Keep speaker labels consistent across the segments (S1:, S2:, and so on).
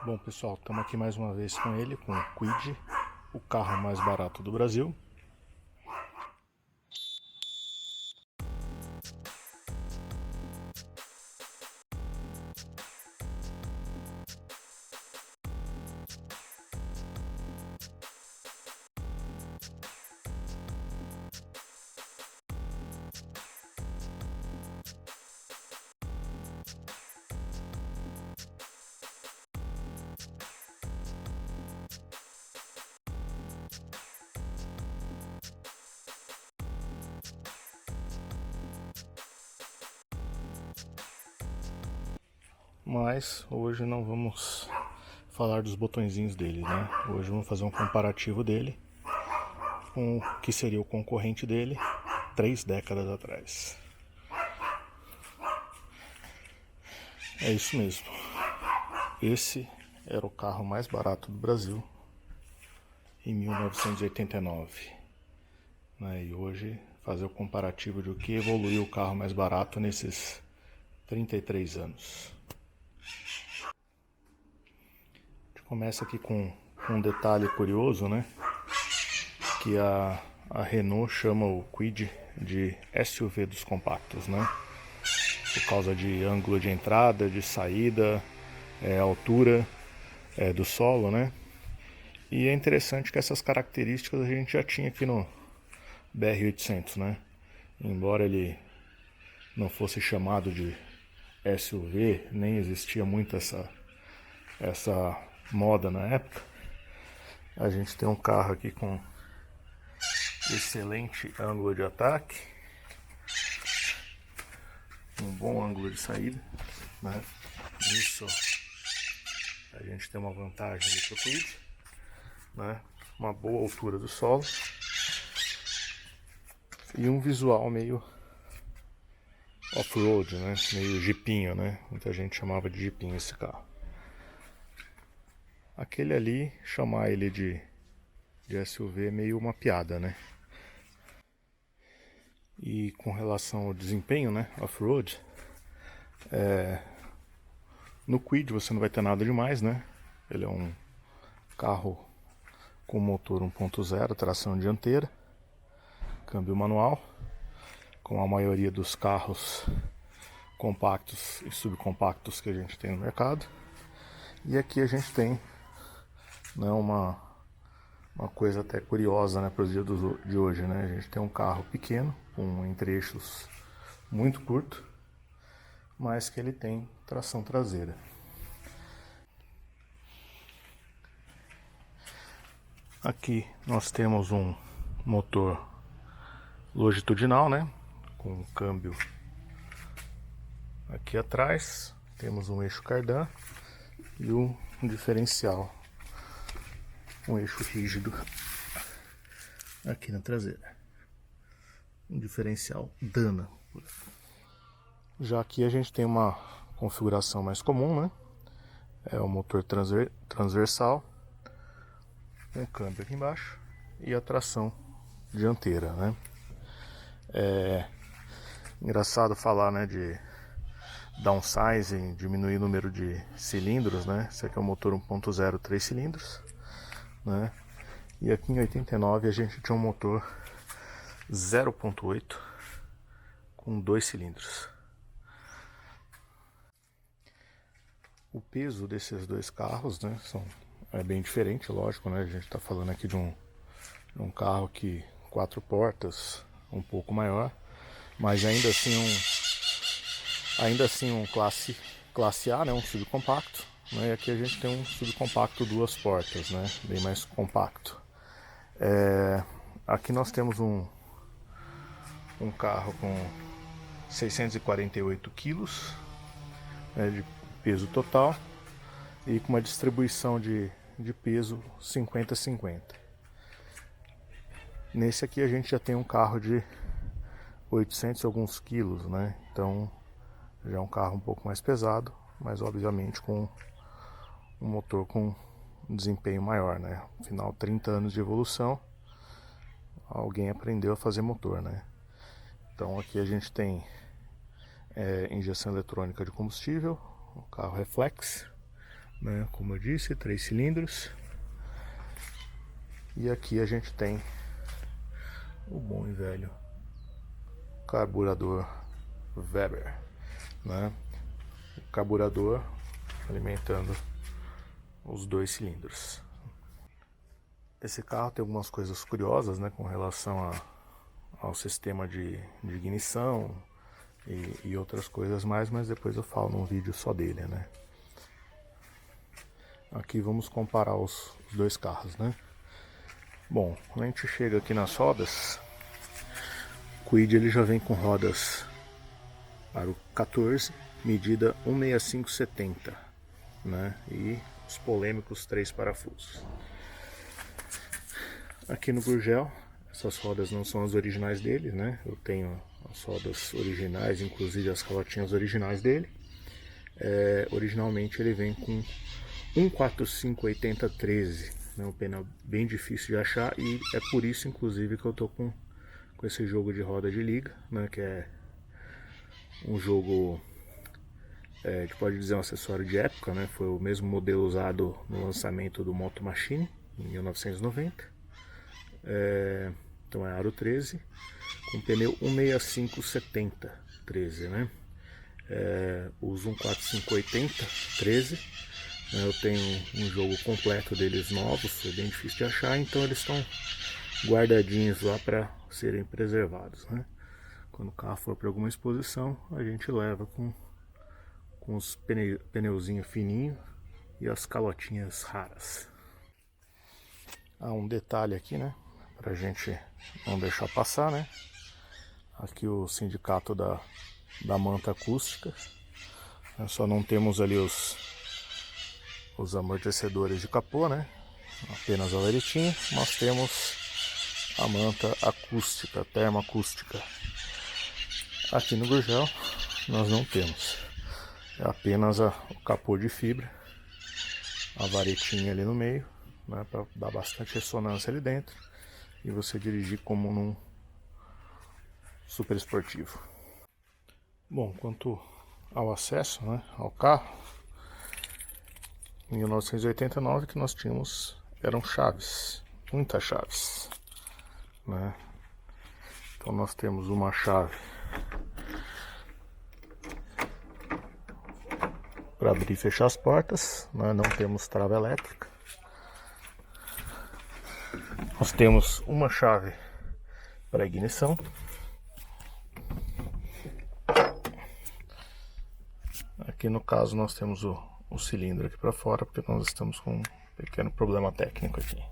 S1: Bom pessoal, estamos aqui mais uma vez com ele, com o Kwid, o carro mais barato do Brasil. Mas hoje não vamos falar dos botõezinhos dele, né? Hoje vamos fazer um comparativo dele com o que seria o concorrente dele 3 décadas atrás. É isso mesmo. Esse era o carro mais barato do Brasil em 1989. Né? E hoje fazer o comparativo de o que evoluiu o carro mais barato nesses 33 anos. Começa aqui com um detalhe curioso, né? Que a Renault chama o Kwid de SUV dos compactos, né? Por causa de ângulo de entrada, de saída, altura do solo, né? E é interessante que essas características a gente já tinha aqui no BR-800, né? Embora ele não fosse chamado de SUV, nem existia muito essa moda na época. A gente tem um carro aqui com excelente ângulo de ataque, um bom ângulo de saída, né? Isso a gente tem uma vantagem ali para o Kwid, né? Uma boa altura do solo e um visual meio off-road, né? Meio jipinho, né? Muita gente chamava de jipinho esse carro. Aquele ali, chamar ele de SUV é meio uma piada, né? E com relação ao desempenho, né? Off-road, no Kwid você não vai ter nada demais, né? Ele é um carro com motor 1.0, tração dianteira, câmbio manual, como a maioria dos carros compactos e subcompactos que a gente tem no mercado. E aqui a gente tem, né, uma coisa até curiosa, né, para os dias de hoje, né? A gente tem um carro pequeno, com entre-eixos muito curto, mas que ele tem tração traseira. Aqui nós temos um motor longitudinal, né, com um câmbio aqui atrás, temos um eixo cardan e um diferencial, um eixo rígido aqui na traseira, um diferencial Dana. Já aqui a gente tem uma configuração mais comum, né? É o motor transversal, um câmbio aqui embaixo e a tração dianteira, né? É engraçado falar, né, de downsizing, diminuir o número de cilindros, né? Esse aqui é o motor 1.0 3 cilindros, né? E aqui em 89 a gente tinha um motor 0.8 com 2 cilindros. O peso desses dois carros, né, é bem diferente, lógico, né? A gente está falando aqui de um carro que 4 portas, um pouco maior, mas ainda assim um classe A, né, um subcompacto, né? E aqui a gente tem um subcompacto 2 portas, né, bem mais compacto. Aqui nós temos um carro com 648 quilos, né, de peso total e com uma distribuição de peso 50-50. Nesse aqui a gente já tem um carro de 800 e alguns quilos, né? Então já é um carro um pouco mais pesado, mas obviamente com um motor com um desempenho maior, né? Afinal, 30 anos de evolução, alguém aprendeu a fazer motor, né? Então aqui a gente tem injeção eletrônica de combustível, um carro reflex, né? Como eu disse, 3 cilindros. E aqui a gente tem o bom e velho carburador Weber, né? O carburador alimentando os 2 cilindros. Esse carro tem algumas coisas curiosas, né, com relação ao sistema de ignição e outras coisas mais, mas depois eu falo num vídeo só dele, né? Aqui vamos comparar os 2 carros, né? Bom, quando a gente chega aqui nas rodas, o Kwid ele já vem com rodas aro 14, medida 165/70, né? E os polêmicos 3 parafusos. Aqui no Gurgel, essas rodas não são as originais dele, né? Eu tenho as rodas originais, inclusive as calotinhas originais dele. Originalmente ele vem com 145/80/13, né? Um pneu bem difícil de achar, e é por isso inclusive que eu tô com esse jogo de roda de liga, né? Que é um jogo, a gente pode dizer um acessório de época, né? Foi o mesmo modelo usado no lançamento do Moto Machine em 1990. Então é aro 13 com pneu 165/70/13, né? Os 145/80/13, né? Eu tenho um jogo completo deles novos, foi bem difícil de achar, então eles estão guardadinhos lá para serem preservados, né? Quando o carro for para alguma exposição, a gente leva com os pneuzinhos fininhos e as calotinhas raras. Um detalhe aqui, né? Pra gente não deixar passar, né? Aqui o sindicato da manta acústica. Nós só não temos ali os amortecedores de capô, né? Apenas a varetinha. Nós temos a manta acústica, termoacústica. Aqui no Gurgel nós não temos. É apenas o capô de fibra, a varetinha ali no meio, né? Para dar bastante ressonância ali dentro e você dirigir como num super esportivo. Bom, quanto ao acesso, né, ao carro, em 1989 que nós tínhamos eram chaves, muitas chaves, né? Então nós temos uma chave para abrir e fechar as portas, né? Não temos trava elétrica. Nós temos uma chave para ignição. Aqui no caso nós temos o cilindro aqui para fora, porque nós estamos com um pequeno problema técnico aqui.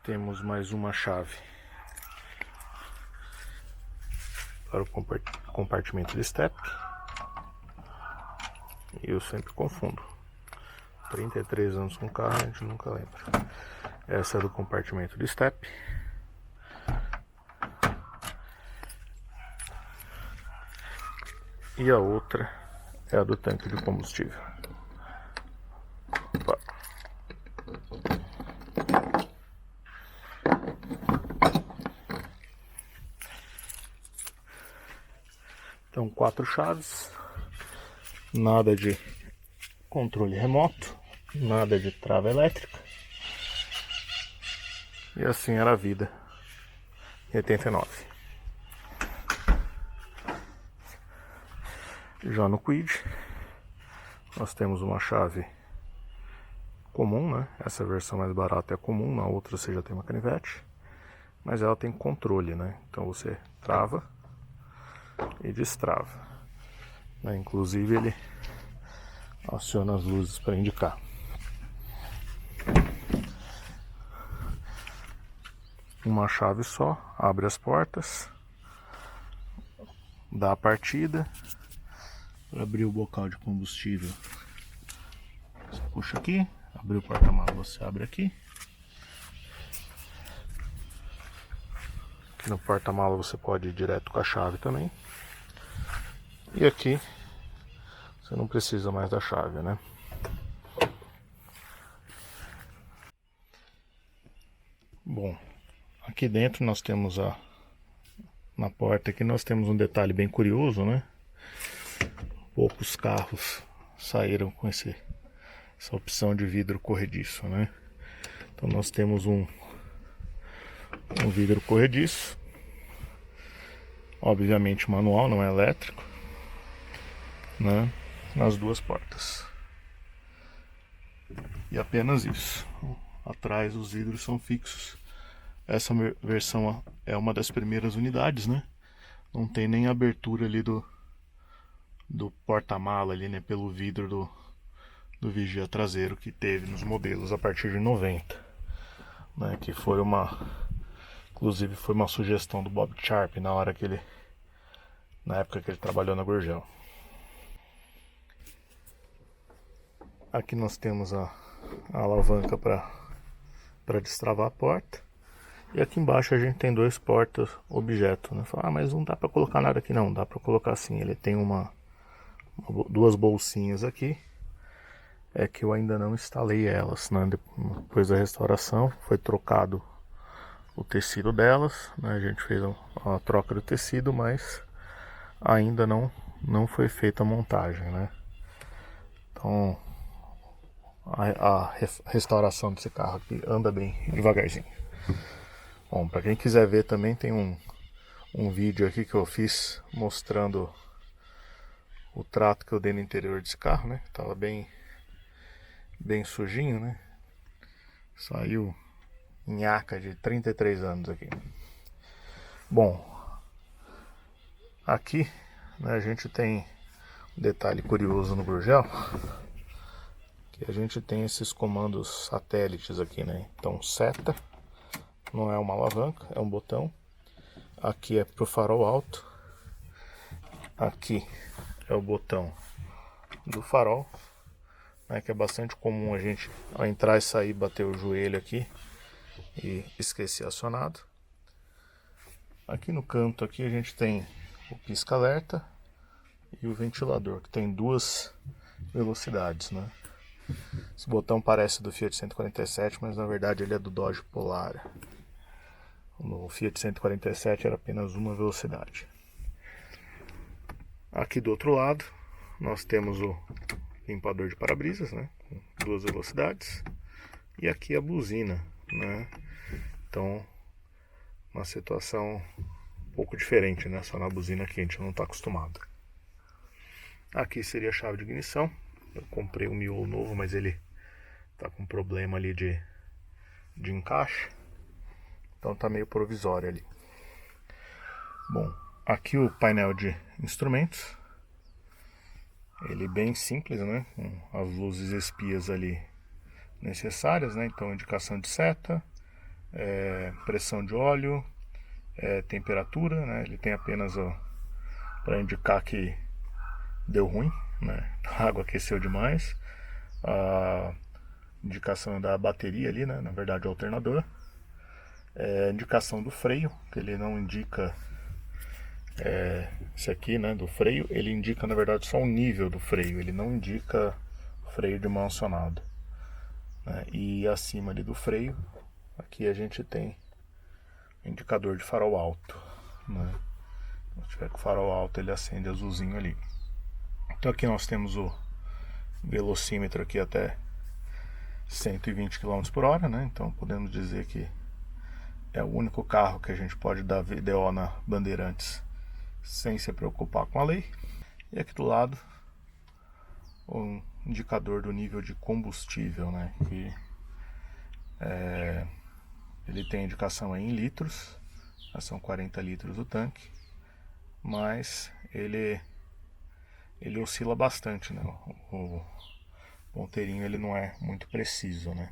S1: Temos mais uma chave para o compartimento de step. E eu sempre confundo. 33 anos com carro, a gente nunca lembra. Essa é do compartimento de step. E a outra é a do tanque de combustível. Opa. Então 4 chaves, nada de controle remoto, nada de trava elétrica. E assim era a vida em 89. Já no Kwid, nós temos uma chave comum, né? Essa versão mais barata é comum, na outra você já tem uma canivete, mas ela tem controle, né? Então você trava e destrava, né? Inclusive ele aciona as luzes para indicar. Uma chave só, abre as portas, dá a partida. Para abrir o bocal de combustível, você puxa aqui, abrir o porta-malas, você abre aqui. Aqui no porta-malas você pode ir direto com a chave também. E aqui você não precisa mais da chave, né? Bom, aqui dentro nós temos na porta aqui nós temos um detalhe bem curioso, né? Poucos carros saíram com essa opção de vidro corrediço, né? Então nós temos um vidro corrediço, obviamente manual, não é elétrico, né? Nas duas portas. E apenas isso. Atrás os vidros são fixos. Essa versão é uma das primeiras unidades, né? Não tem nem abertura ali do porta-mala ali, né? Pelo vidro do vigia traseiro que teve nos modelos a partir de 90, né? Que foi inclusive foi uma sugestão do Bob Sharp na época que ele trabalhou na Gurgel. Aqui nós temos a alavanca para destravar a porta. E aqui embaixo a gente tem dois porta-objeto, né? Fala, mas não dá para colocar nada aqui não, dá para colocar sim. Ele tem duas bolsinhas aqui, que eu ainda não instalei elas, né? Depois da restauração foi trocado o tecido delas, né? A gente fez a troca do tecido, mas ainda não foi feita a montagem, né? Então a restauração desse carro aqui anda bem devagarzinho. Bom, para quem quiser ver também tem um vídeo aqui que eu fiz mostrando o trato que eu dei no interior desse carro, né? Tava bem sujinho, né? Saiu nhaca de 33 anos aqui. Bom, aqui, né, a gente tem um detalhe curioso no Gurgel, que a gente tem esses comandos satélites aqui, né? Então seta, não é uma alavanca, é um botão. Aqui é pro farol alto. Aqui é o botão do farol, né, que é bastante comum a gente ao entrar e sair bater o joelho aqui e esquecer acionado. Aqui no canto aqui a gente tem o pisca-alerta e o ventilador, que tem duas velocidades, né? Esse botão parece do Fiat 147, mas na verdade ele é do Dodge Polara. No Fiat 147 era apenas uma velocidade. Aqui do outro lado nós temos o limpador de para-brisas, né, com duas velocidades, e aqui a buzina, né? Então uma situação um pouco diferente, né? Só na buzina aqui a gente não está acostumado. Aqui seria a chave de ignição. Eu comprei um miolo novo, mas ele tá com problema ali de encaixe, então tá meio provisório ali. Bom, aqui o painel de instrumentos, ele bem simples, né? Com as luzes espias ali necessárias, né? Então indicação de seta, pressão de óleo, temperatura, né? Ele tem apenas para indicar que deu ruim, né? A água aqueceu demais. A indicação da bateria ali, né? Na verdade o alternador. Indicação do freio, que ele não indica esse aqui, né, do freio, ele indica na verdade só o nível do freio, ele não indica o freio de mão acionado, né? E acima ali do freio, aqui a gente tem o indicador de farol alto, né? Se tiver com o farol alto ele acende azulzinho ali. Então aqui nós temos o velocímetro aqui até 120 km por hora, né? Então podemos dizer que é o único carro que a gente pode dar VDO na Bandeirantes sem se preocupar com a lei. E aqui do lado o indicador do nível de combustível, né? Que ele tem indicação em litros, são 40 litros o tanque, mas ele oscila bastante, né? O ponteirinho ele não é muito preciso, né?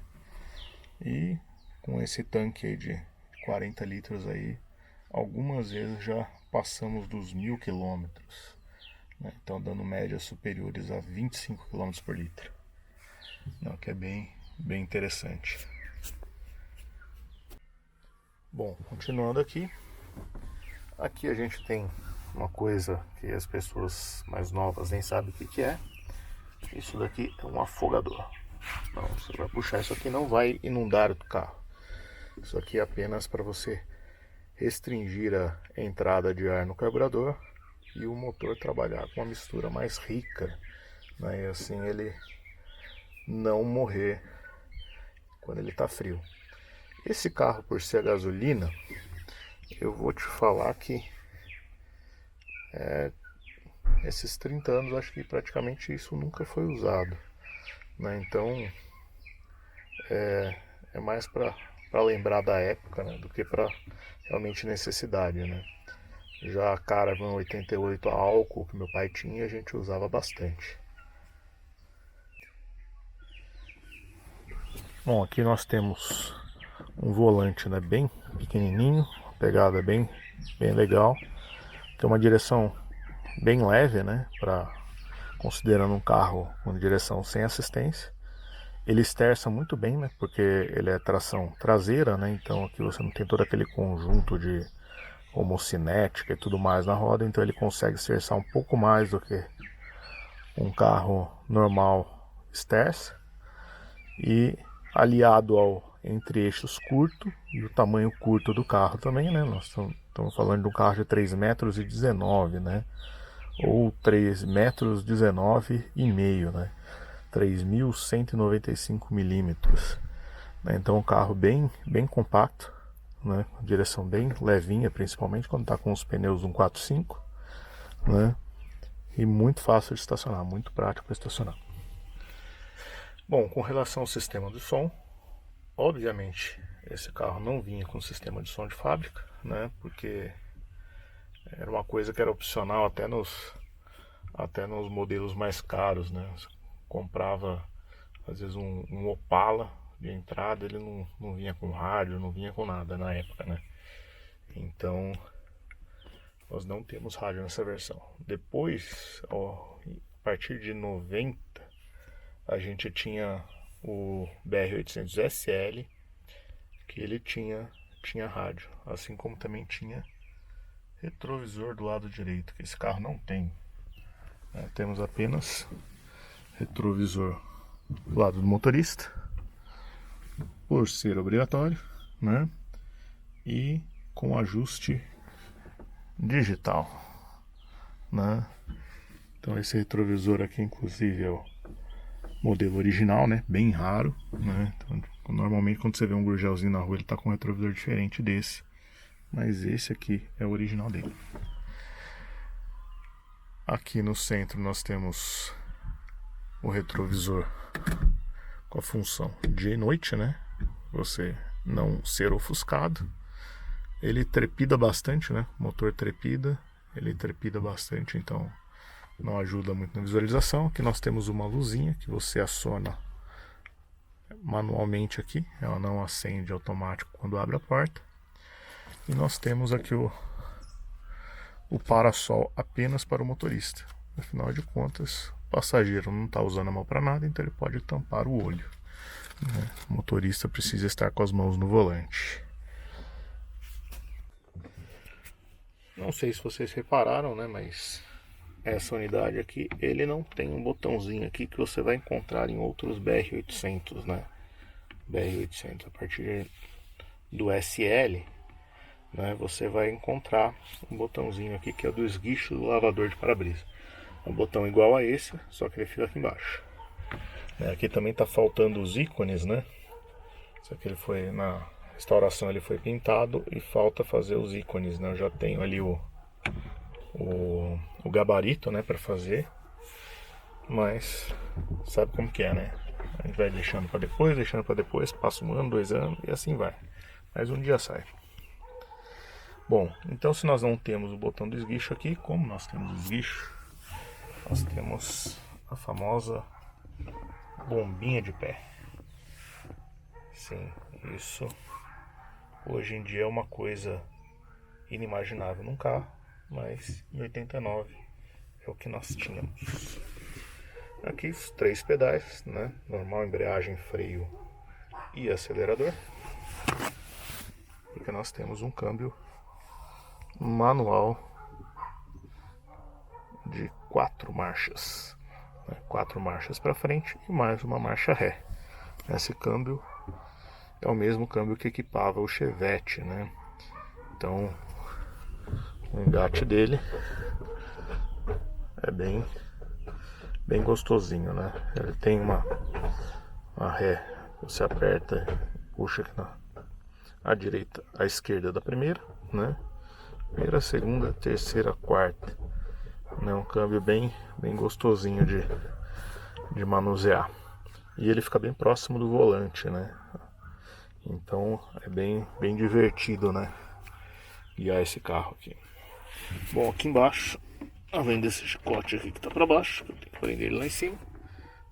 S1: E com esse tanque aí de 40 litros aí, algumas vezes já passamos dos 1000 km, né? Então dando médias superiores a 25 km por litro, não, que é bem interessante. Bom, continuando aqui a gente tem uma coisa que as pessoas mais novas nem sabem o que é. Isso daqui é um afogador. Não, você vai puxar isso aqui, não vai inundar o carro. Isso aqui é apenas para você restringir a entrada de ar no carburador e o motor trabalhar com uma mistura mais rica né? E assim ele não morrer quando ele está frio. Esse carro, por ser a gasolina, eu vou te falar que esses 30 anos acho que praticamente isso nunca foi usado, né? Então é mais para lembrar da época, né, do que para realmente necessidade, né? Já a Caravan 88 a álcool que meu pai tinha, a gente usava bastante. Bom, aqui nós temos um volante, né, bem pequenininho, pegada bem legal. Tem uma direção bem leve, né, considerando um carro com direção sem assistência. Ele esterça muito bem, né, porque ele é tração traseira, né, então aqui você não tem todo aquele conjunto de homocinética e tudo mais na roda, então ele consegue esterçar um pouco mais do que um carro normal esterça. E aliado ao entre-eixos curto e o tamanho curto do carro também, né? Nós estamos falando de um carro de 3,19 m, né? Ou 3,19 m, né? 3.195 milímetros. Né? Então um carro bem compacto, né? Direção bem levinha, principalmente quando está com os pneus 145, né? E muito fácil de estacionar, muito prático para estacionar. Bom, com relação ao sistema de som, obviamente esse carro não vinha com sistema de som de fábrica, né? Porque era uma coisa que era opcional até nos modelos mais caros, né? Você comprava às vezes um Opala de entrada, ele não vinha com rádio, não vinha com nada na época, né? Então nós não temos rádio nessa versão. Depois, a partir de 90, a gente tinha o BR-800 SL, que ele tinha rádio, assim como também tinha retrovisor do lado direito, que esse carro não tem. Temos apenas retrovisor do lado do motorista, por ser obrigatório, né? E com ajuste digital, né? Então esse retrovisor aqui, inclusive, é o modelo original, né? Bem raro, né? Então, normalmente quando você vê um Gurgelzinho na rua, ele tá com um retrovisor diferente desse, mas esse aqui é o original dele. Aqui no centro nós temos o retrovisor com a função dia e noite, né? Você não ser ofuscado. Ele trepida bastante, né? O motor trepida, ele trepida bastante, então não ajuda muito na visualização. Aqui nós temos uma luzinha que você aciona manualmente aqui, ela não acende automático quando abre a porta. E nós temos aqui o para-sol apenas para o motorista. Afinal de contas, o passageiro não está usando a mão para nada, então ele pode tampar o olho, né? O motorista precisa estar com as mãos no volante. Não sei se vocês repararam, né, mas essa unidade aqui, ele não tem um botãozinho aqui que você vai encontrar em outros BR-800, né? BR-800, a partir do SL, né, você vai encontrar um botãozinho aqui que é do esguicho do lavador de para-brisa. É um botão igual a esse, só que ele fica aqui embaixo. Aqui também tá faltando os ícones, né? Só que ele foi na restauração, ele foi pintado e falta fazer os ícones, né? Eu já tenho ali o gabarito, né, para fazer, mas sabe como que é, né? A gente vai deixando para depois, passa 1 ano, 2 anos e assim vai. Mas um dia sai. Bom, então se nós não temos o botão do esguicho aqui, como nós temos o esguicho, nós temos a famosa bombinha de pé. Sim, isso hoje em dia é uma coisa inimaginável num carro, mas em 89 é o que nós tínhamos. Aqui os 3 pedais, né? Normal, embreagem, freio e acelerador. Porque nós temos um câmbio manual de 4 marchas, né? 4 marchas para frente e mais uma marcha ré. Esse câmbio é o mesmo câmbio que equipava o Chevette, né? Então o engate dele é bem bem gostosinho, né? Ele tem uma ré, você aperta, puxa aqui à direita, à esquerda da primeira, né? Primeira, segunda, terceira, quarta. É um câmbio bem gostosinho de manusear. E ele fica bem próximo do volante, né? Então é bem divertido, né? Guiar esse carro aqui. Bom, aqui embaixo, além desse chicote aqui que tá para baixo, que eu tenho que prender ele lá em cima,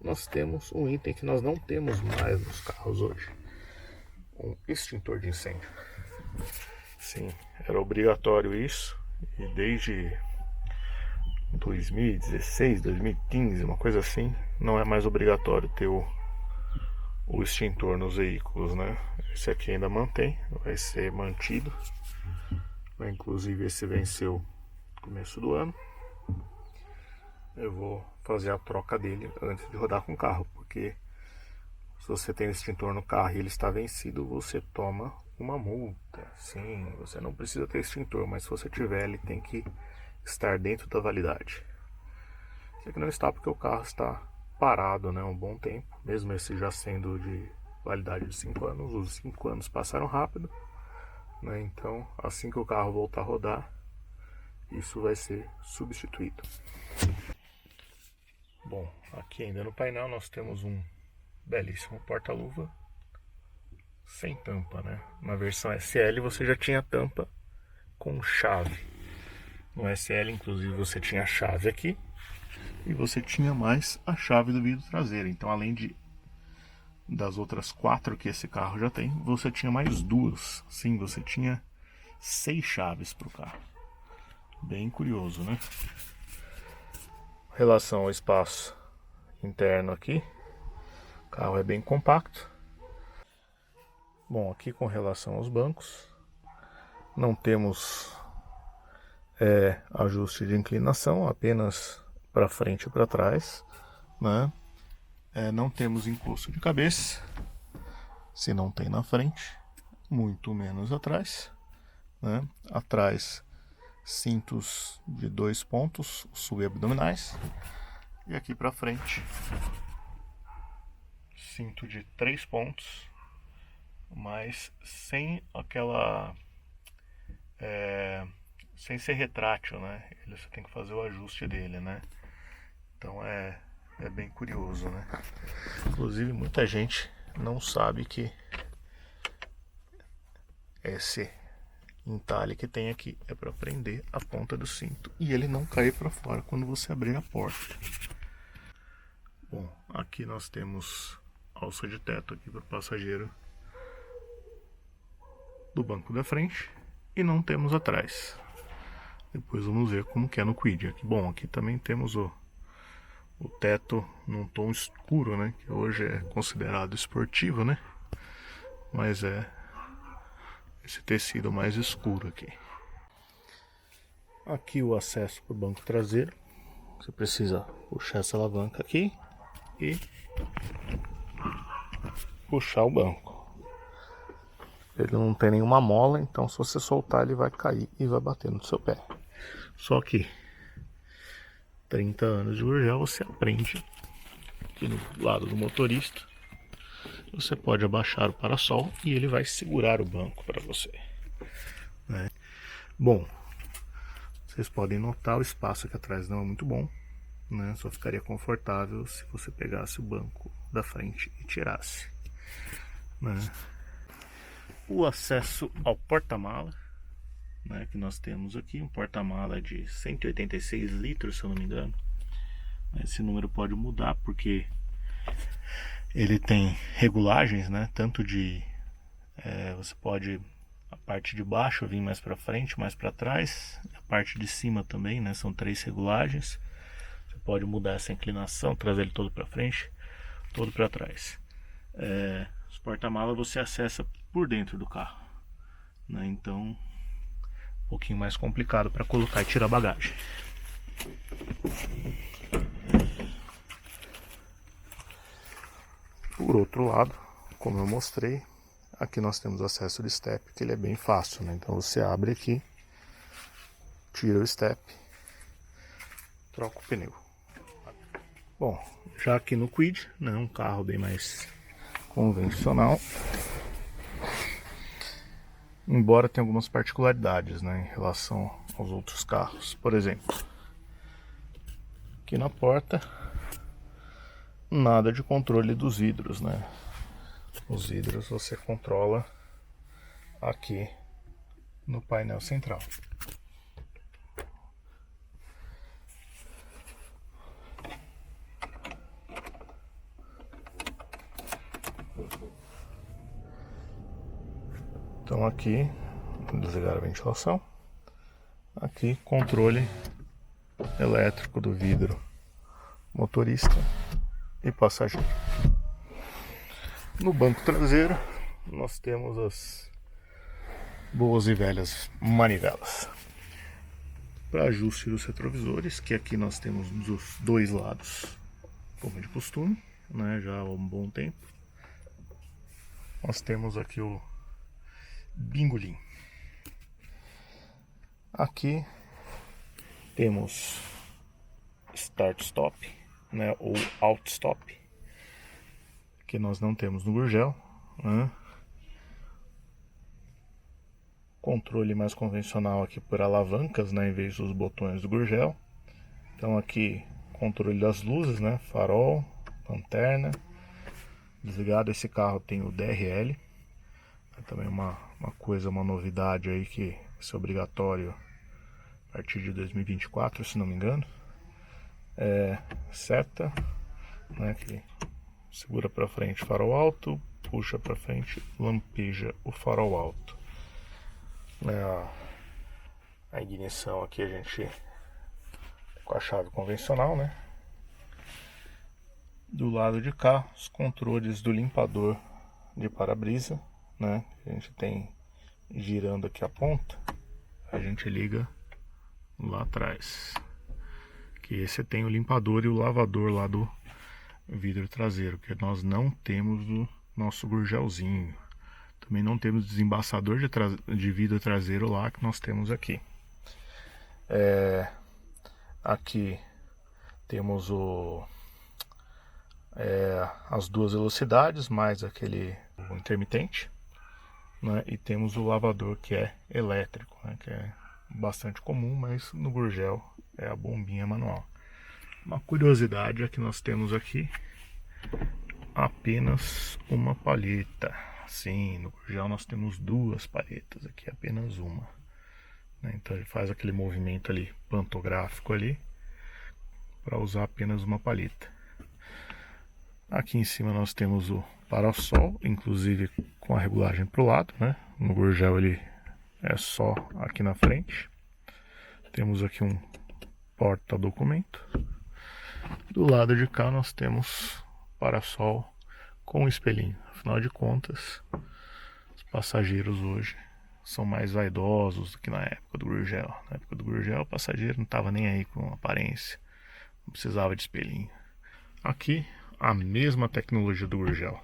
S1: nós temos um item que nós não temos mais nos carros hoje: um extintor de incêndio. Sim, era obrigatório isso, e desde 2016, 2015, uma coisa assim, não é mais obrigatório ter o extintor nos veículos, né? Esse aqui ainda mantém, vai ser mantido. Inclusive esse venceu no começo do ano. Eu vou fazer a troca dele antes de rodar com o carro, porque se você tem o extintor no carro e ele está vencido, você toma uma multa. Sim, você não precisa ter extintor, mas se você tiver, ele tem que estar dentro da validade. Isso aqui não está porque o carro está parado, né, um bom tempo, mesmo esse já sendo de validade de 5 anos, os 5 anos passaram rápido, né, então assim que o carro voltar a rodar, isso vai ser substituído. Bom, aqui ainda no painel nós temos um belíssimo porta-luva sem tampa, né? Na versão SL você já tinha tampa com chave. No SL, inclusive, você tinha a chave aqui e você tinha mais a chave do vidro traseiro. Então, além das outras 4 que esse carro já tem, você tinha mais 2. Sim, você tinha 6 chaves para o carro. Bem curioso, né? Em relação ao espaço interno aqui, o carro é bem compacto. Bom, aqui com relação aos bancos, não temos ajuste de inclinação, apenas para frente e para trás, né? Não temos encosto de cabeça, se não tem na frente, muito menos atrás, né? Atrás, cintos de 2 pontos subabdominais, e aqui para frente, cinto de 3 pontos, mas sem aquela sem ser retrátil, né? Você tem que fazer o ajuste dele, né? Então é bem curioso, né? Inclusive muita gente não sabe que esse entalhe que tem aqui é para prender a ponta do cinto e ele não cair para fora quando você abrir a porta. Bom, aqui nós temos alça de teto aqui para o passageiro do banco da frente e não temos atrás. Depois vamos ver como que é no Kwid. Aqui, bom, aqui também temos o teto num tom escuro, né? Que hoje é considerado esportivo, né? Mas é esse tecido mais escuro aqui. Aqui o acesso para o banco traseiro. Você precisa puxar essa alavanca aqui e puxar o banco. Ele não tem nenhuma mola, então se você soltar ele vai cair e vai bater no seu pé. Só que 30 anos de Gurgel você aprende aqui no lado do motorista. Você pode abaixar o parasol e ele vai segurar o banco para você, né? Bom, vocês podem notar o espaço aqui atrás não é muito bom, né? Só ficaria confortável se você pegasse o banco da frente e tirasse, né? O acesso ao porta-mala, né, que nós temos aqui, um porta-mala de 186 litros, se eu não me engano. Esse número pode mudar porque ele tem regulagens, né? Tanto de você pode a parte de baixo vir mais para frente, mais para trás, a parte de cima também, né? São 3 regulagens. Você pode mudar essa inclinação, trazer ele todo para frente, todo para trás. Os porta-malas você acessa por dentro do carro, né? Então um pouquinho mais complicado para colocar e tirar bagagem. Por outro lado, como eu mostrei, aqui nós temos acesso de step, que ele é bem fácil, né? Então você abre aqui, tira o step, troca o pneu. Bom, já aqui no Kwid, né, um carro bem mais convencional, embora tenha algumas particularidades, né, em relação aos outros carros. Por exemplo, aqui na porta, nada de controle dos vidros, né? Os vidros você controla aqui no painel central. Então aqui, desligar a ventilação. Aqui, controle elétrico do vidro motorista e passageiro. No banco traseiro, nós temos as boas e velhas manivelas para ajuste dos retrovisores, que aqui nós temos dos dois lados, como de costume, né, já há um bom tempo. Nós temos aqui o bingolim. Aqui temos start stop, né, ou out stop, que nós não temos no Gurgel, né? Controle mais convencional aqui por alavancas, né, em vez dos botões do Gurgel. Então aqui controle das luzes, né, farol, lanterna. Desligado, esse carro tem o DRL. É também uma novidade aí que vai ser obrigatório a partir de 2024, se não me engano. Seta, né, que segura para frente farol alto, puxa para frente, lampeja o farol alto. A ignição aqui a gente com a chave convencional, né? Do lado de cá, os controles do limpador de para-brisa, né? A gente tem girando aqui a ponta, a gente liga lá atrás. Que esse tem o limpador e o lavador lá do vidro traseiro, que nós não temos do nosso Gurgelzinho. Também não temos desembaçador de vidro traseiro lá, que nós temos aqui. Aqui temos as duas velocidades, mais aquele intermitente, né? E temos o lavador que é elétrico, né? Que é bastante comum, mas no Gurgel é a bombinha manual. Uma curiosidade é que nós temos aqui apenas uma palheta. Sim, no Gurgel nós temos duas palhetas, aqui apenas uma, né? Então ele faz aquele movimento ali pantográfico ali para usar apenas uma palheta. Aqui em cima nós temos o parasol, inclusive com a regulagem para o lado, né? No Gurgel ele é só aqui na frente. Temos aqui um porta-documento. Do lado de cá nós temos parasol com espelhinho. Afinal de contas, os passageiros hoje são mais vaidosos do que na época do Gurgel. Na época do Gurgel o passageiro não estava nem aí com aparência, não precisava de espelhinho. Aqui a mesma tecnologia do Gurgel,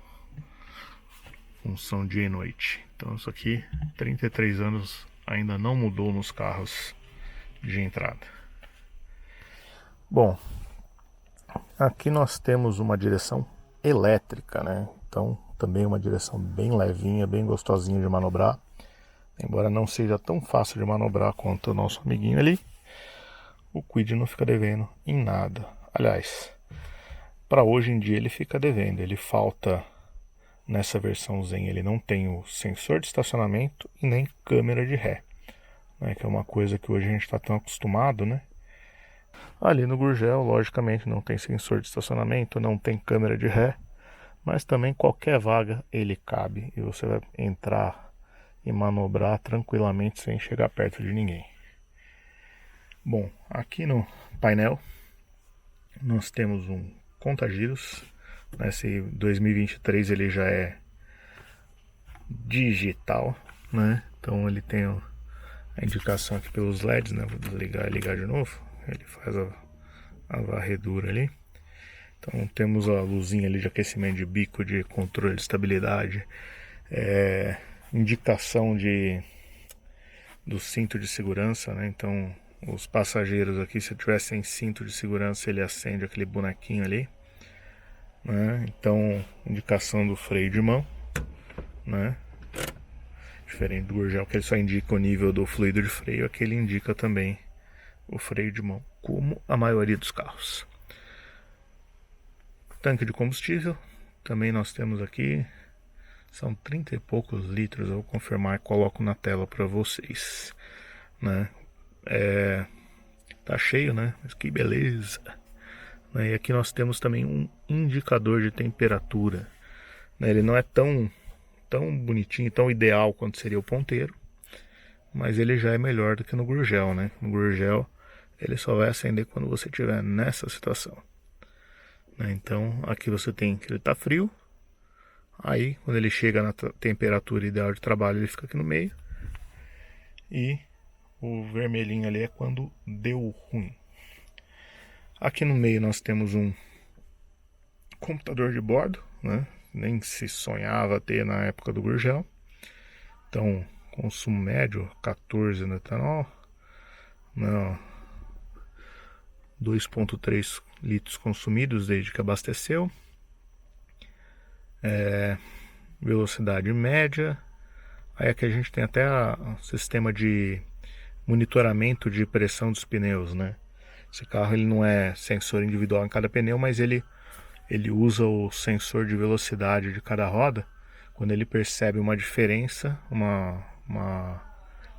S1: função dia e noite. Então isso aqui, 33 anos, ainda não mudou nos carros de entrada. Bom, aqui nós temos uma direção elétrica, né? Então também uma direção bem levinha, bem gostosinha de manobrar. Embora não seja tão fácil de manobrar quanto o nosso amiguinho ali, o Kwid não fica devendo em nada. Aliás, para hoje em dia ele fica devendo. Ele falta, nessa versão Zen, ele não tem o sensor de estacionamento e nem câmera de ré, né? Que é uma coisa que hoje a gente está tão acostumado, né? Ali no Gurgel, logicamente, não tem sensor de estacionamento, não tem câmera de ré, mas também qualquer vaga ele cabe e você vai entrar e manobrar tranquilamente sem chegar perto de ninguém. Bom, aqui no painel nós temos um conta-giros. Esse 2023 ele já é digital, né? Então ele tem a indicação aqui pelos LEDs, né? Vou desligar e ligar de novo. Ele faz a varredura ali. Então temos a luzinha ali de aquecimento de bico, de controle de estabilidade, indicação do cinto de segurança, né? Então os passageiros aqui, se tiver sem cinto de segurança, ele acende aquele bonequinho ali, né? Então, indicação do freio de mão, né? Diferente do Gurgel, que ele só indica o nível do fluido de freio, aqui ele indica também o freio de mão, como a maioria dos carros. Tanque de combustível, também nós temos aqui, são 30 e poucos litros, eu vou confirmar e coloco na tela para vocês, né? Tá cheio, né? Mas que beleza! E aqui nós temos também um indicador de temperatura, né? Ele não é tão bonitinho, tão ideal quanto seria o ponteiro, mas ele já é melhor do que no Gurgel, né? No Gurgel ele só vai acender quando você estiver nessa situação, né? Então aqui você tem que ele está frio, aí quando ele chega na temperatura ideal de trabalho ele fica aqui no meio, e o vermelhinho ali é quando deu ruim. Aqui no meio nós temos um computador de bordo, né? Nem se sonhava ter na época do Gurgel. Então, consumo médio 14 no etanol, 2,3 litros consumidos desde que abasteceu, velocidade média. Aí aqui a gente tem até o sistema de monitoramento de pressão dos pneus, né? Esse carro ele não é sensor individual em cada pneu, mas ele usa o sensor de velocidade de cada roda. Quando ele percebe uma diferença, uma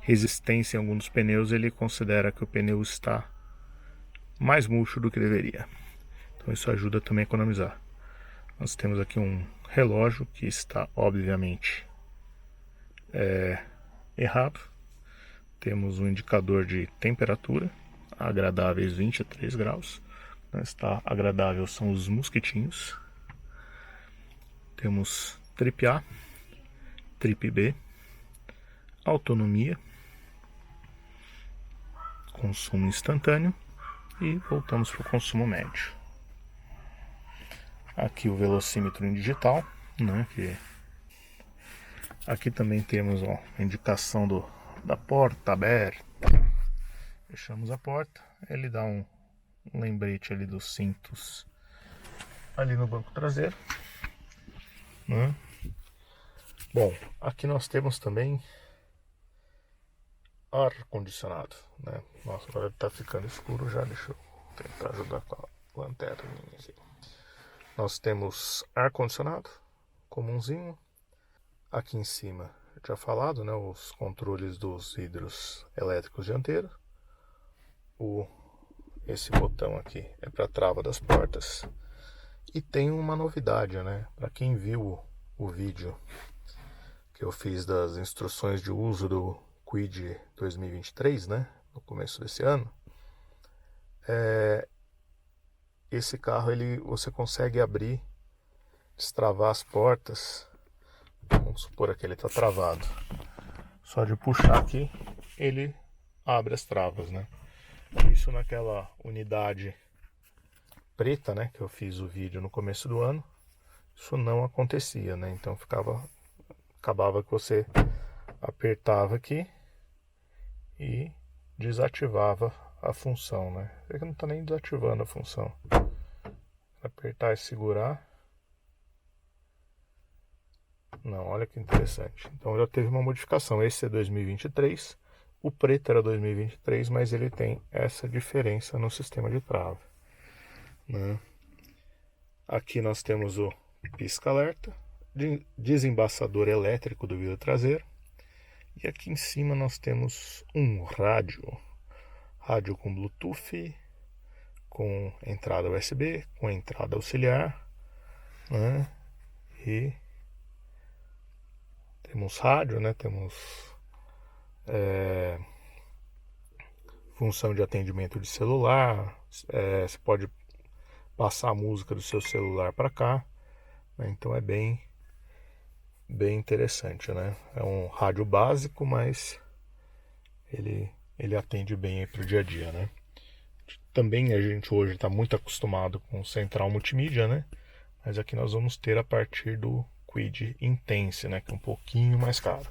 S1: resistência em algum dos pneus, ele considera que o pneu está mais murcho do que deveria. Então isso ajuda também a economizar. Nós temos aqui um relógio que está obviamente errado. Temos um indicador de temperatura, agradáveis 23 graus. Está agradável são os mosquitinhos. Temos trip A, trip B, autonomia, consumo instantâneo e voltamos para o consumo médio. Aqui o velocímetro em digital, né? Aqui também temos a indicação da porta aberta. Fechamos a porta, ele dá um lembrete ali dos cintos ali no banco traseiro, né? Bom, aqui nós temos também ar condicionado, né? Nossa, agora está ficando escuro já, deixa eu tentar ajudar com a lanterna aqui. Nós temos ar condicionado comumzinho. Aqui em cima, eu tinha falado, né, os controles dos vidros elétricos dianteiros. Esse botão aqui é para a trava das portas. E tem uma novidade, né? Para quem viu o vídeo que eu fiz das instruções de uso do Kwid 2023, né? No começo desse ano. Esse carro, você consegue abrir, destravar as portas. Vamos supor que ele está travado. Só de puxar aqui, ele abre as travas, né? Isso naquela unidade preta, né, que eu fiz o vídeo no começo do ano, isso não acontecia, né? Então acabava que você apertava aqui e desativava a função, né? Você não está nem desativando a função. Apertar e segurar. Não, olha que interessante. Então já teve uma modificação. Esse é 2023. O preto era 2023, mas ele tem essa diferença no sistema de trava, né? Aqui nós temos o pisca-alerta, desembaçador elétrico do vidro traseiro. E aqui em cima nós temos um rádio com Bluetooth, com entrada USB, com entrada auxiliar, né? E temos rádio, né? Temos função de atendimento de celular. Você pode passar a música do seu celular para cá, né? Então é bem interessante, né? É um rádio básico, mas ele atende bem para o dia a dia, né? Também a gente hoje está muito acostumado com central multimídia, né? Mas aqui nós vamos ter a partir do Kwid Intense, né? Que é um pouquinho mais caro.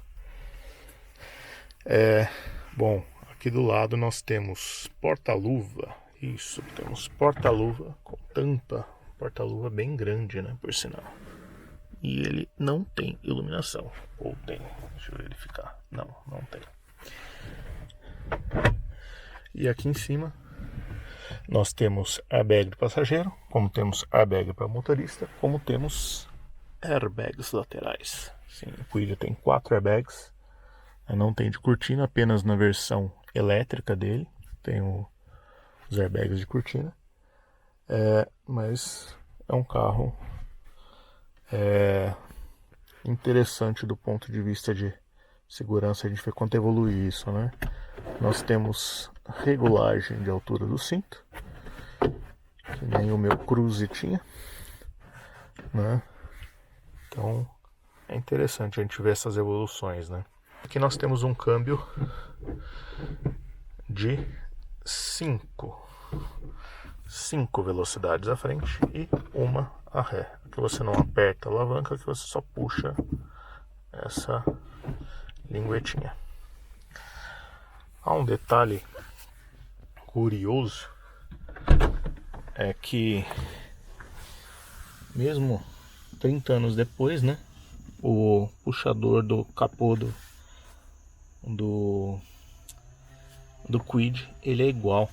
S1: Bom, Aqui do lado nós temos porta-luva. Isso, temos porta-luva com tampa. Porta-luva bem grande, né, por sinal. E ele não tem iluminação. Ou tem? Deixa eu verificar. Não, não tem. E aqui em cima nós temos airbag de passageiro, como temos airbag para motorista, como temos airbags laterais. Sim, o Kwid tem 4 airbags. Não tem de cortina, apenas na versão elétrica dele. Tem os airbags de cortina. Mas é um carro interessante do ponto de vista de segurança. A gente vê quanto evolui isso, né? Nós temos regulagem de altura do cinto, que nem o meu Cruze tinha, né? Então é interessante a gente ver essas evoluções, né? Aqui nós temos um câmbio de 5 velocidades à frente e uma a ré. Aqui você não aperta a alavanca, aqui você só puxa essa linguetinha. Há um detalhe curioso, é que mesmo 30 anos depois, né, o puxador do capô do Kwid, ele é igual,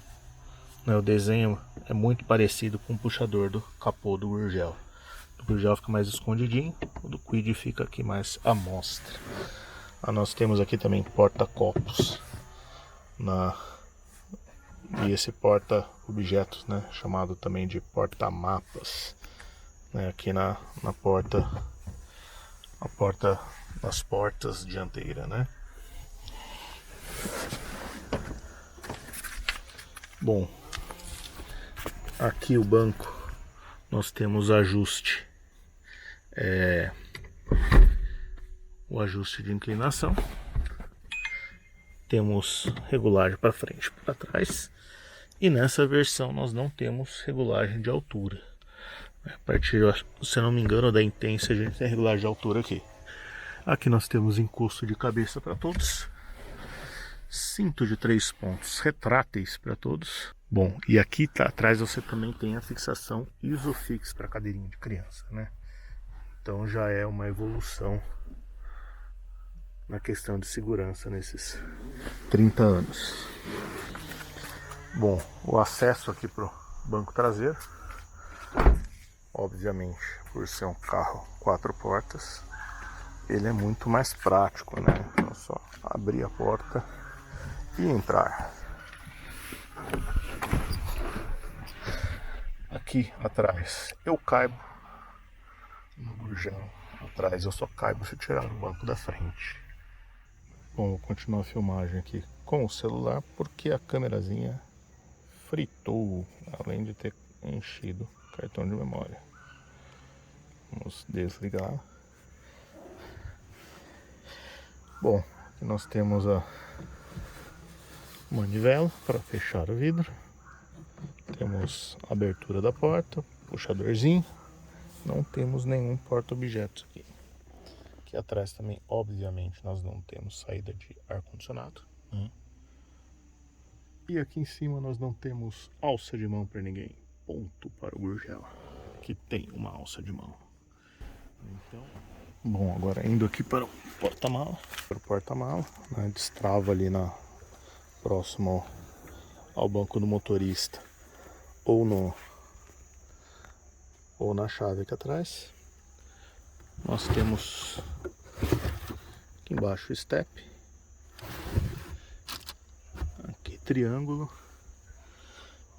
S1: né? O desenho é muito parecido com o puxador do capô do Gurgel. O Gurgel fica mais escondidinho, o do Kwid fica aqui mais à mostra. Nós temos aqui também porta-copos e esse porta-objetos, né, chamado também de porta-mapas, né, aqui na porta, nas portas dianteira, né. Bom, aqui o banco nós temos ajuste, o ajuste de inclinação, temos regulagem para frente e para trás, e nessa versão nós não temos regulagem de altura. A partir, se eu não me engano, da Intense a gente tem regulagem de altura aqui. Aqui nós temos encosto de cabeça para todos, cinto de 3 pontos retráteis para todos. Bom, e aqui atrás você também tem a fixação Isofix para cadeirinha de criança, né? Então já é uma evolução na questão de segurança nesses 30 anos. Bom, o acesso aqui para o banco traseiro, obviamente, por ser um carro 4 portas, ele é muito mais prático, né? Então é só abrir a porta e entrar. Aqui atrás eu caibo no Gurgel. Atrás eu só caibo se eu tirar o banco da frente. Bom, vou continuar a filmagem aqui com o celular porque a câmerazinha fritou, além de ter enchido o cartão de memória. Vamos desligar. Bom, aqui nós temos a manivela para fechar o vidro. Temos a abertura da porta, puxadorzinho. Não temos nenhum porta-objetos aqui. Aqui atrás também, obviamente, nós não temos saída de ar-condicionado, né? E aqui em cima nós não temos alça de mão para ninguém. Ponto para o Gurgel, que tem uma alça de mão. Então, bom, agora indo aqui para o porta-mala. Para o porta-mala, né, destrava ali próximo ao banco do motorista ou na chave aqui atrás. Nós temos aqui embaixo o step, aqui triângulo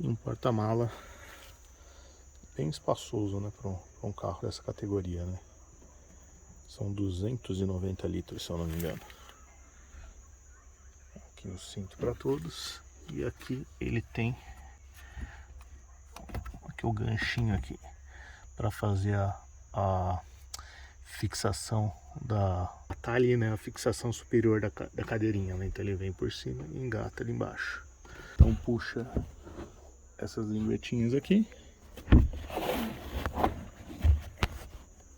S1: e um porta-mala bem espaçoso, né, para um carro dessa categoria, né? São 290 litros, se eu não me engano. Aqui o cinto para todos e aqui ele tem aqui o ganchinho aqui para fazer a fixação tá ali, né, a fixação superior da cadeirinha, né? Então ele vem por cima e engata ali embaixo. Então puxa essas linguetinhas aqui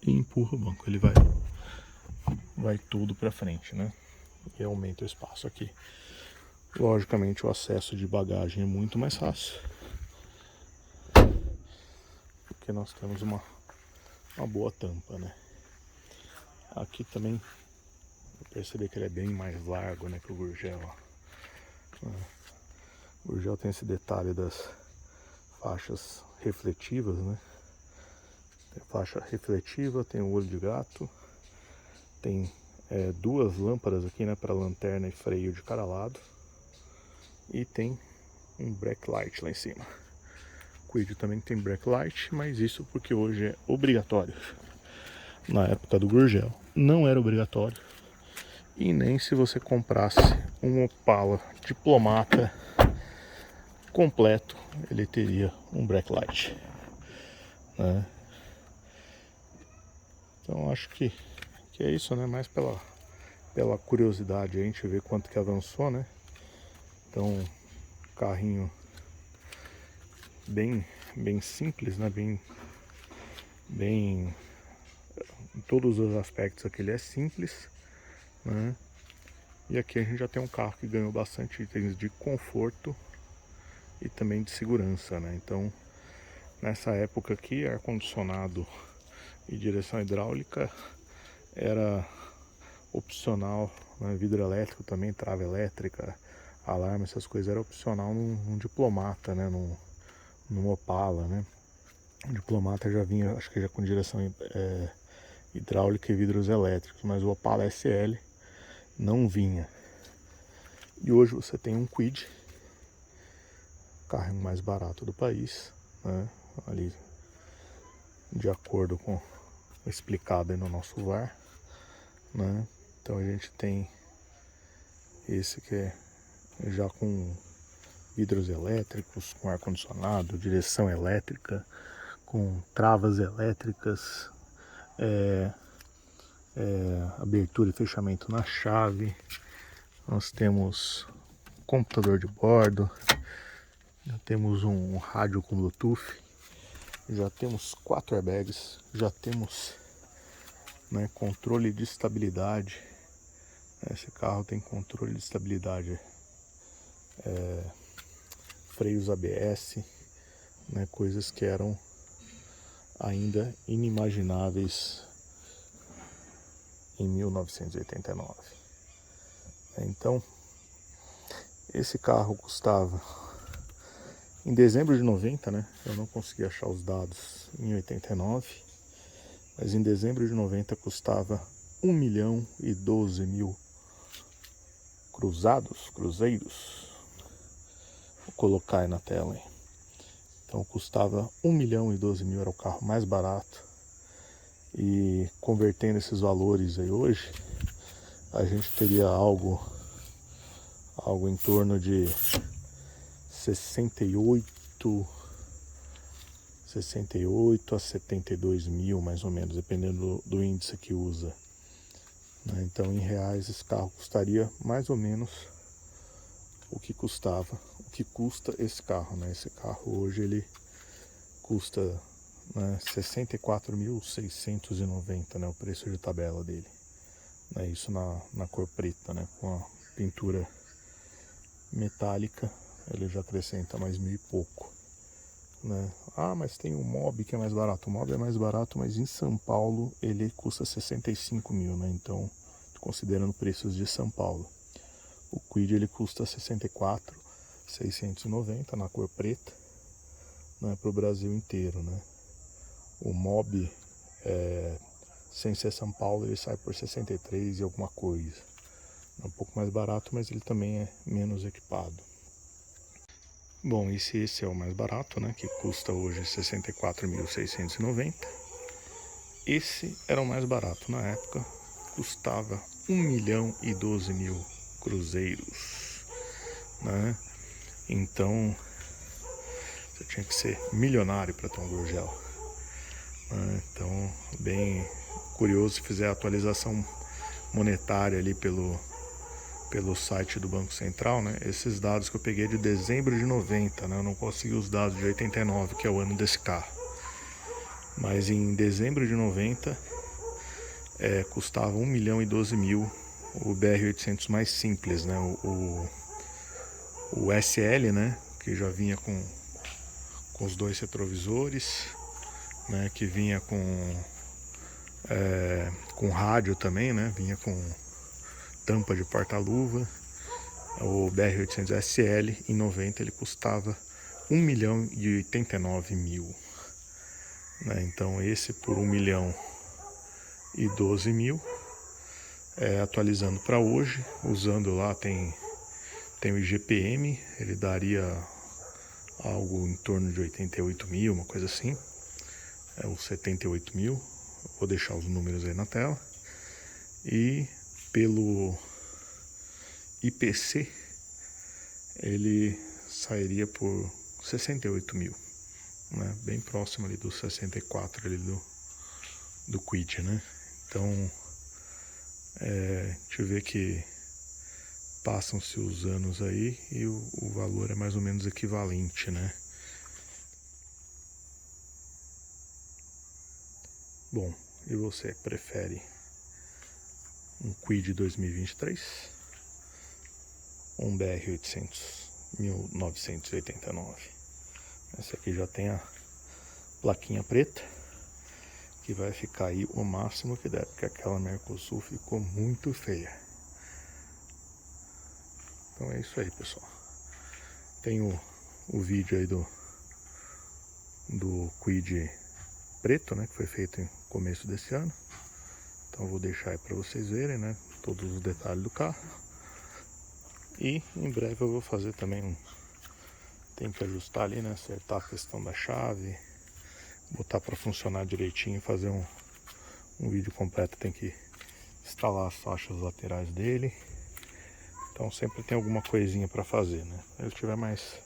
S1: e empurra o banco, ele vai tudo para frente, né? E aumenta o espaço aqui. Logicamente o acesso de bagagem é muito mais fácil, porque nós temos uma boa tampa, né? Aqui também eu percebi que ele é bem mais largo, né, que o Gurgel. O Gurgel tem esse detalhe das faixas refletivas, né? Tem faixa refletiva, tem o olho de gato, tem duas lâmpadas aqui, né, para lanterna e freio de cada lado, e tem um backlight lá em cima. O Kwid também tem backlight, mas isso porque hoje é obrigatório. Na época do Gurgel não era obrigatório, e nem se você comprasse um Opala Diplomata completo ele teria um backlight, né? Então acho que é isso, né? Mais pela curiosidade a gente vê quanto que avançou, né? Então, carrinho bem simples, né? Bem em todos os aspectos aqui ele é simples, né? E aqui a gente já tem um carro que ganhou bastante itens de conforto e também de segurança, né? Então, nessa época aqui, ar-condicionado e direção hidráulica era opcional, né? Vidro elétrico também, trava elétrica, alarme, essas coisas era opcional num Diplomata, né? Num Opala, né? O Diplomata já vinha, acho que já com direção hidráulica e vidros elétricos, mas o Opala SL não vinha. E hoje você tem um Kwid, carro mais barato do país, né? Ali de acordo com o explicado aí no nosso VAR, né? Então a gente tem esse que é já com vidros elétricos, com ar-condicionado, direção elétrica, com travas elétricas, abertura e fechamento na chave. Nós temos computador de bordo, já temos um rádio com Bluetooth, já temos 4 airbags, já temos, né, controle de estabilidade. Esse carro tem controle de estabilidade, freios ABS, né, coisas que eram ainda inimagináveis em 1989. Então, esse carro custava, em dezembro de 90, né? Eu não consegui achar os dados em 89, mas em dezembro de 90 custava 1.012.000 cruzeiros. Vou colocar aí na tela, hein? Então custava 1.012.000, era o carro mais barato. E convertendo esses valores aí hoje, a gente teria algo em torno de 68 a 72 mil, mais ou menos, dependendo do índice que usa, né? Então, em reais, esse carro custaria mais ou menos o que custa esse carro, né? Esse carro hoje ele custa, né, 64.690, né? O preço de tabela dele, né? Isso na cor preta, né? Com a pintura metálica, ele já acrescenta mais 1.000 e pouco, né? Ah, mas tem o Mob que é mais barato. O Mob é mais barato, mas em São Paulo ele custa 65 mil, né? Então, considerando preços de São Paulo, o Kwid ele custa 64.690 na cor preta, né, para o Brasil inteiro, né? O Mob, sem ser São Paulo, ele sai por 63 e alguma coisa. É um pouco mais barato, mas ele também é menos equipado. Bom, e se esse é o mais barato, né, que custa hoje 64.690, esse era o mais barato na época, custava 1.012.000 cruzeiros, né? Então você tinha que ser milionário para ter um Gurgel, né? Então, bem curioso, se fizer a atualização monetária ali pelo site do Banco Central, né? Esses dados que eu peguei de dezembro de 90, né? Eu não consegui os dados de 89, que é o ano desse carro. Mas em dezembro de 90, custava 1.012.000 o BR-800 mais simples, né? O o SL, né, que já vinha com os dois retrovisores, né, que vinha com rádio também, né, vinha com tampa de porta-luva. O BR-800 SL em 90 ele custava 1.089.000, né? Então esse por 1.012.000, atualizando para hoje, usando lá tem o IGPM, ele daria algo em torno de 88.000, uma coisa assim, ou 78.000. Vou deixar os números aí na tela. E pelo IPC ele sairia por 68.000, né? Bem próximo ali dos 64 ali do Kwid, né? Então a gente vê que passam-se os anos aí e o valor é mais ou menos equivalente, né? Bom, e você prefere um Kwid 2023 ou um BR-800 1989? Esse aqui já tem a plaquinha preta, que vai ficar aí o máximo que der, porque aquela Mercosul ficou muito feia. Então é isso aí, pessoal. Tem o vídeo aí do Kwid preto, né, que foi feito no começo desse ano. Então eu vou deixar aí para vocês verem, né, todos os detalhes do carro. E em breve eu vou fazer também tem que ajustar ali, né, acertar a questão da chave, botar para funcionar direitinho, fazer um vídeo completo. Tem que instalar as faixas laterais dele. Então sempre tem alguma coisinha para fazer, né? Se ele estiver mais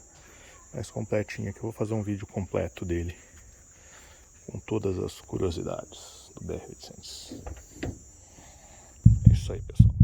S1: completinho aqui, eu vou fazer um vídeo completo dele, com todas as curiosidades do BR-800. É isso aí, pessoal.